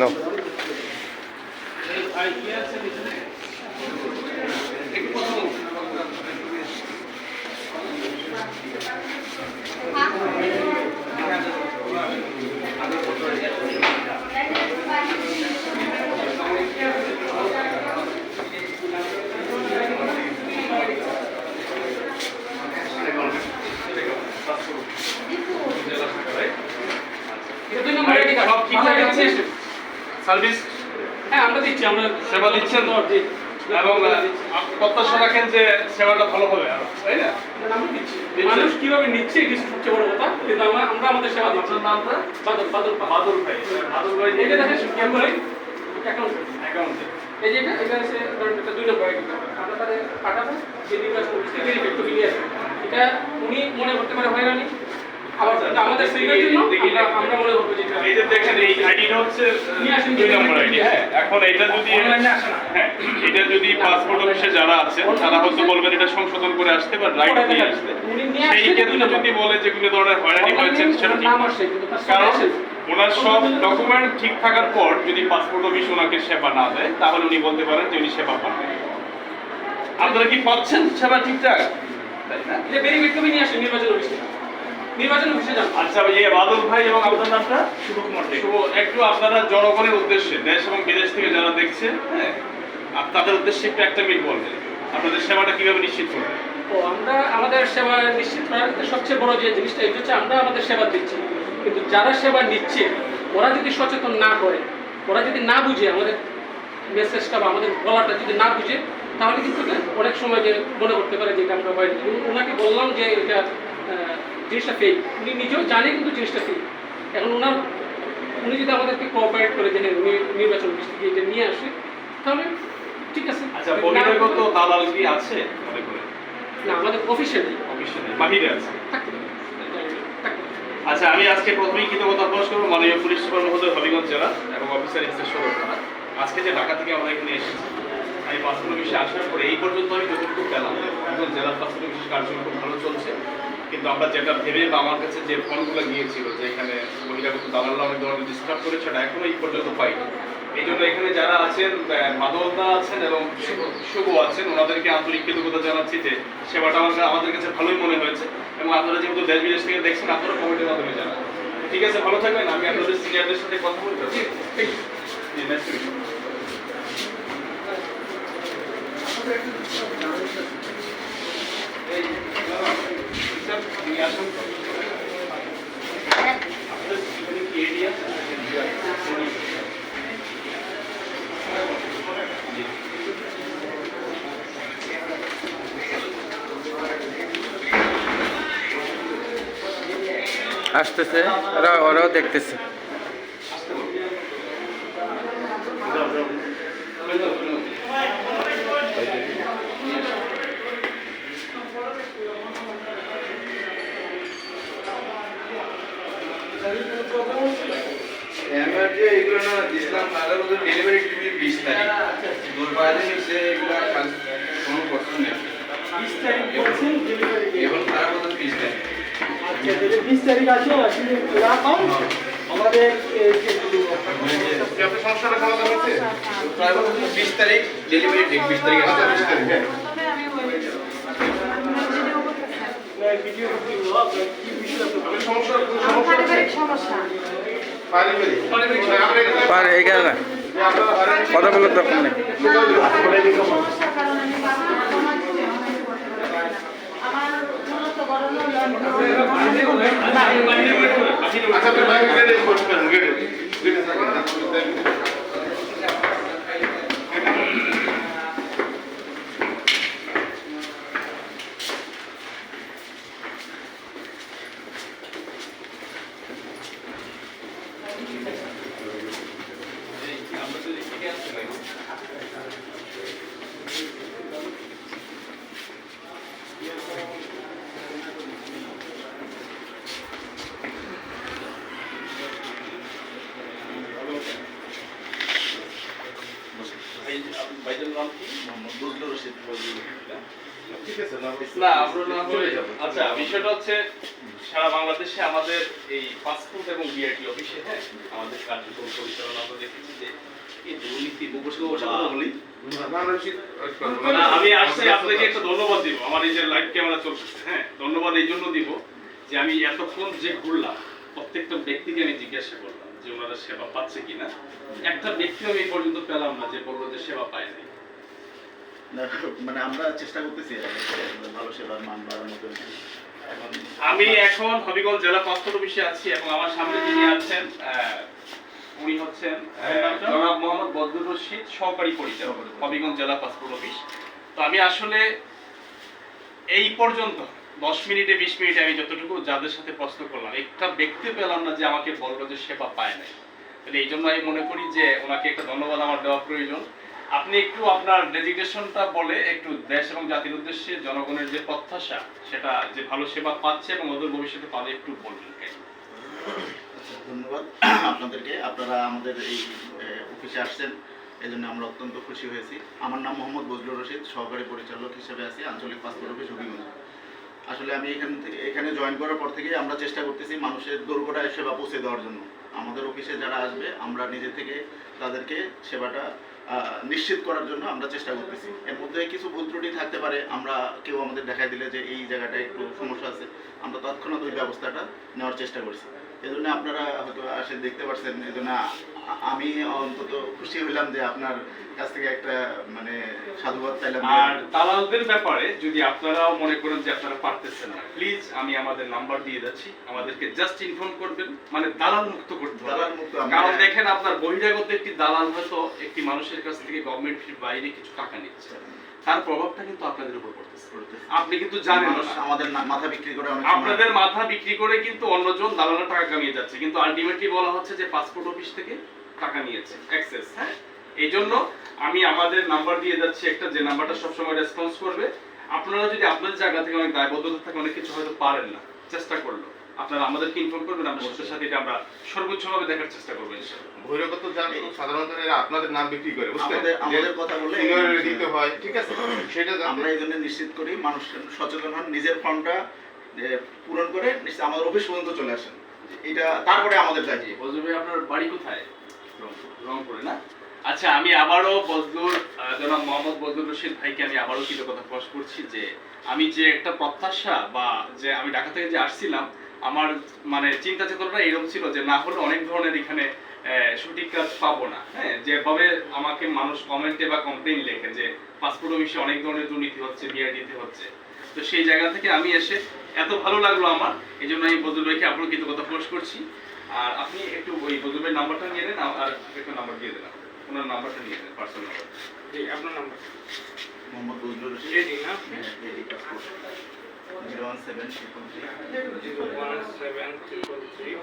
নাও। Service হ্যাঁ আমরা দিচ্ছি, আমরা সেবা দিচ্ছেন এবং প্রত্যাশা রাখেন যে সেবাটা ভালো হবে আরো, তাই না? আমরা দিচ্ছি। মানুষ কিভাবে নিচ্ছে এটি সবচেয়ে বড় কথা, কিন্তু আমরা আমাদের সেবা দিচ্ছি। নামটা বাদল বাদল বাদল ভাই। বাদল ভাই এটা দেখেন কেমন অ্যাকাউন্ট অ্যাকাউন্টে এই যে এটা এসে ধরেন এটা 2 নম্বর আমরা তাদের পাঠাবো যে নির্বাচন অফিস থেকে একটু ফিরে আসবে। এটা উনি মনে করতে পারে হয়রানি, আবার আমাদের সেক্রেটারির জন্য আমরা মনে করবো যে এই যে দেখেন এই আইডিটা হচ্ছে 2 নম্বর আইডি। হ্যাঁ, এখন এটা যদি হ্যাঁ এটা যদি পাসপোর্ট অফিসে যারা আছেন তারা হয়তো বলবেন এটা সংশোধন করে আসতে বা রাইট নিয়ে আসতে, সেই ক্ষেত্রে যদি বলে যে কোনো ধরনের হয়রানি হয়েছে সেটা ঠিক না। কারণ ওনার সব ডকুমেন্ট ঠিক থাকার পর যদি পাসপোর্ট অফিস ওনাকে সেবা না দেয় তাহলে উনি বলতে পারেন যে উনি সেবা পাবেন। আপনারা কি পাচ্ছেন সেবা ঠিকঠাক? তাই না? এটা ভেরিফাইড কপি নিয়ে আসেন নির্বাচন অফিসে, নির্বাচন অফিসে যান। আচ্ছা এই বাদল ভাই এবং আপনার নামটা শুভকুমার দে। শুভ, একটু আপনারা জনগণের উদ্দেশ্যে দেশ এবং বিদেশ থেকে যারা দেখছে, হ্যাঁ তাদের উদ্দেশ্যে একটু একটা মিনিট বলবেন আপনাদের সেবাটা কিভাবে নিশ্চিত করবেন। তো আমরা আমাদের সেবা নিশ্চিত করার সবচেয়ে বড় যে জিনিসটা এটা হচ্ছে আমরা আমাদের সেবা দিচ্ছি, কিন্তু যারা সেবা নিচ্ছে ওরা যদি সচেতন না করে, ওরা যদি না বুঝে আমাদের মেসেজটা বা আমাদের বলাটা যদি না বুঝে, তাহলে কিন্তু অনেক সময় যে মনে করতে পারে যে এটা আমরা হয়। ওনাকে বললাম যে এটা জিনিসটা ফেক, উনি নিজেও জানে কিন্তু জিনিসটা ফেক। এখন উনি যদি আমাদেরকে কোঅপারেট করে দেন উনি নির্বাচন অফিস থেকে এটা নিয়ে আসে তাহলে ঠিক আছে। আচ্ছা বহিরাগত দালাল কি আছে মনে করেন? না, আমাদের অফিসে নেই, অফিসে নেই, বাহিরে আছে। থাকতে পারে। আচ্ছা আমি আজকে প্রথমেই কৃতজ্ঞতা প্রকাশ করবো মাননীয় পুলিশ সুপার মহোদয় হবিগঞ্জ জেলা এবং অফিসার ইনচার্জ সদস্যরা। আজকে যে ঢাকা থেকে আমরা এখানে এসেছি, আমি পাসপোর্ট অফিসে আসার পরে এই পর্যন্ত আমি যতটুকু পেলাম হবিগঞ্জ জেলার পাসপোর্ট অফিসের কার্যক্রম খুব ভালো চলছে। কিন্তু আমরা যেটা ভেবে বা আমার কাছে যে ফর্মগুলো গিয়েছিল যে এখানে বহিরাগত দালালরা অনেক ধরনের ডিস্টার্ব করে, সেটা এখনো এই পর্যন্ত পাইনি। এই জন্য এখানে যারা আছেন মাদলদা আছেন এবং শুভ আছেন, ওনাদেরকে আন্তরিক কৃতজ্ঞতা জানাচ্ছি যে সেবাটা আমাদের কাছে ভালোই মনে হয়েছে এবং আপনারা যেহেতু দেশ বিদেশ থেকে দেখছেন আপনারা কমেন্টের মাধ্যমে জানান। ঠিক আছে, ভালো থাকবেন। আমি আপনাদের সিনিয়রদের সাথে কথা বলতে জি নেক্সট উইক। আসতেছে, ওরাও দেখতেছে। এগুলো না ইসলাম তাদের মধ্যে ডেলিভারি টিভি 20 তারিখ দুর্বাদে নিচে এগুলো কোনো প্রশ্ন নেই। 20 তারিখ বলছেন ডেলিভারি এখন তার মধ্যে 20 তারিখ। আচ্ছা তাহলে 20 তারিখ আছে আসলে রাখো আমাদের আপনার সমস্যাটা সমাধান হয়েছে? তার মধ্যে 20 তারিখ ডেলিভারি ঠিক 20 তারিখ আছে 20 তারিখ। ভিডিও করতে হবে কি বিষয় আপনার সমস্যা সমস্যা পারে এখানে না কথা বলার দরকার নেই। আচ্ছা বিষয়টা হচ্ছে সারা বাংলাদেশে আমাদের এই পাসপোর্ট এবং বিআরটি অফিসে হ্যাঁ আমাদের কার্যক্রম পরিচালনা আমরা দেখেছি এই দুর্নীতি বসে কথা বলি না, আমি আসলে আপনাকে একটা ধন্যবাদ দিব। আমার এই যে লাইভ ক্যামেরা চলতেছে, হ্যাঁ, ধন্যবাদ এই জন্য দিব যে আমি এতক্ষণ যে ঘুরলাম প্রত্যেকটা ব্যক্তিকে আমি জিজ্ঞাসা করলাম যে ওনারা সেবা পাচ্ছে কিনা। একটা ব্যক্তি আমি এই পর্যন্ত পেলাম না যে বললো যে সেবা পায় নাই। না, মানে আমরা চেষ্টা করতেছি ভালো সেবার মান বাড়ানোর জন্য। এখন আমি এখন হবিগঞ্জ জেলা পাসপোর্ট অফিসে আছি এবং আমার সামনে যিনি আছেন উনি হচ্ছেন জনাব মোহাম্মদ বদরুল রশিদ, সহকারী পরিচালক হবিগঞ্জ জেলা পাসপোর্ট অফিস। তো আমি আসলে এই পর্যন্ত 10 মিনিটে 20 মিনিটে আমি যতটুকু যাদের সাথে প্রশ্ন করলাম একটা ব্যক্তি পেলাম না যে আমাকে বললো যে সেবা পায় নাই। তাহলে এই জন্য আমি মনে করি যে ওনাকে একটা ধন্যবাদ আমার দেওয়া প্রয়োজন। আপনি একটু আপনার ডেজিগনেশনটা বলে একটু দেশ এবং জাতির উদ্দেশ্যে জনগণের যে প্রত্যাশা সেটা যে ভালো সেবা পাচ্ছে এবং ওদের ভবিষ্যতে পাবে একটু বলবেন। আচ্ছা, ধন্যবাদ আপনাদেরকে। আপনারা আমাদের এই অফিসে আসছেন, এই জন্য আমরা অত্যন্ত খুশি হয়েছি। আমার নাম মোহাম্মদ বজলুর রশিদ, সহকারী পরিচালক হিসেবে আছি আঞ্চলিক পাসপোর্ট অফিস হবিগঞ্জ। আসলে আমি এখানে জয়েন করার পর থেকেই আমরা চেষ্টা করতেছি মানুষের দোরগোড়ায় সেবা পৌঁছে দেওয়ার জন্য। আমাদের অফিসে যারা আসবে আমরা নিজে থেকে তাদেরকে সেবাটা নিশ্চিত করার জন্য আমরা চেষ্টা করতেছি। এর মধ্যে কিছু ভুল ত্রুটি থাকতে পারে, আমরা কেউ আমাদের দেখাই দিলে যে এই জায়গাটায় একটু সমস্যা আছে, আমরা তৎক্ষণাৎ ওই ব্যবস্থাটা নেওয়ার চেষ্টা করছি। এই জন্য আপনারা হয়তো আসে দেখতে পাচ্ছেন। এই জন্য আমি অন্তত খুশি হলাম যে আপনার কাছ থেকে একটা মানে সাধুবাদ পাইলাম। আর দালালদের ব্যাপারে যদি আপনারাও মনে করেন যে আপনারা পারতেছেন না, প্লিজ আমি আমাদের নাম্বার দিয়ে যাচ্ছি, আমাদেরকে জাস্ট ইনফর্ম করবেন, মানে দালাল মুক্ত করতে হবে। দালাল মুক্ত কারণ দেখেন আপনার বহিরাগত একটি দালাল হয়তো একটি মানুষের কাছ থেকে গভর্নমেন্ট ফির বাইরে কিছু টাকা নিচ্ছে, তার প্রভাবটা কিন্তু আপনাদের উপর পড়তেছে। আপনি কিন্তু জানেন না, আমাদের মাথা বিক্রি করে অনেক আপনাদের মাথা বিক্রি করে কিন্তু অন্যজন দালালের টাকা কামিয়ে যাচ্ছে, কিন্তু আলটিমেটলি বলা হচ্ছে যে পাসপোর্ট অফিস থেকে টাকা নিয়েছে অ্যাক্সেস। হ্যাঁ, এই জন্য আমি আমাদের নাম্বার দিয়ে যাচ্ছি একটা, যে নাম্বারটা সবসময় রেসপন্স করবে। আপনারা যদি আপনাদের জায়গা থেকে অনেক দায়বদ্ধতা থাকে, অনেক কিছু হয়তো পারেন না, চেষ্টা করলো আপনারা আমাদেরকে ইনফর্ম করবেন, আমরা সাথে সাথে এটা আমরা সর্বোচ্চভাবে দেখার চেষ্টা করবো ইনশাআল্লাহ। বহিরাগত জানি সাধারণত এরা আপনাদের নাম বিক্রি করে, বুঝলেন? আমাদের কথা বলে সিনিয়র দিতে হয়, ঠিক আছে? সেটা আমরা এই জন্য নিশ্চিত করি মানুষ সচেতন হন, নিজের ফর্মটা পূরণ করে আমাদের অফিস পর্যন্ত চলে আসেন। এটা তারপরে আমাদের দায়িত্ব। বজলুর ভাই, আপনার বাড়ি কোথায়? রংপুরে না? আচ্ছা, আমি আবারও বজলুর জনাব মোহাম্মদ বজলুর রশিদ ভাইকে আমি আবারও কৃতজ্ঞতা প্রকাশ করছি যে আমি যে একটা প্রত্যাশা বা যে আমি ঢাকা থেকে যে আসছিলাম, আমার মানে চিন্তা চেতনাটা এরকম ছিল যে না হলে অনেক ধরনের এখানে সঠিক কাজ পাবো না। হ্যাঁ, যেভাবে আমাকে মানুষ কমেন্টে বা কমপ্লেইন লেখে যে পাসপোর্ট অফিসে অনেক ধরনের দুর্নীতি হচ্ছে, বিআইডিতে হচ্ছে, তো সেই জায়গা থেকে আমি এসে এত ভালো লাগলো আমার। এই জন্য আমি বজলুর ভাইকে আপনার কৃতজ্ঞতা প্রকাশ করছি। আর আপনি একটু ওই বজলুর ভাইয়ের নাম্বারটা নিয়ে নেন, আর একটা নাম্বার দিয়ে দেন, ওনার নাম্বারটা নিয়ে নেন, পার্সোনাল নাম্বার। জি, আপনার নাম্বার মোহাম্মদ বজলুর রশিদ, এডি না? 01733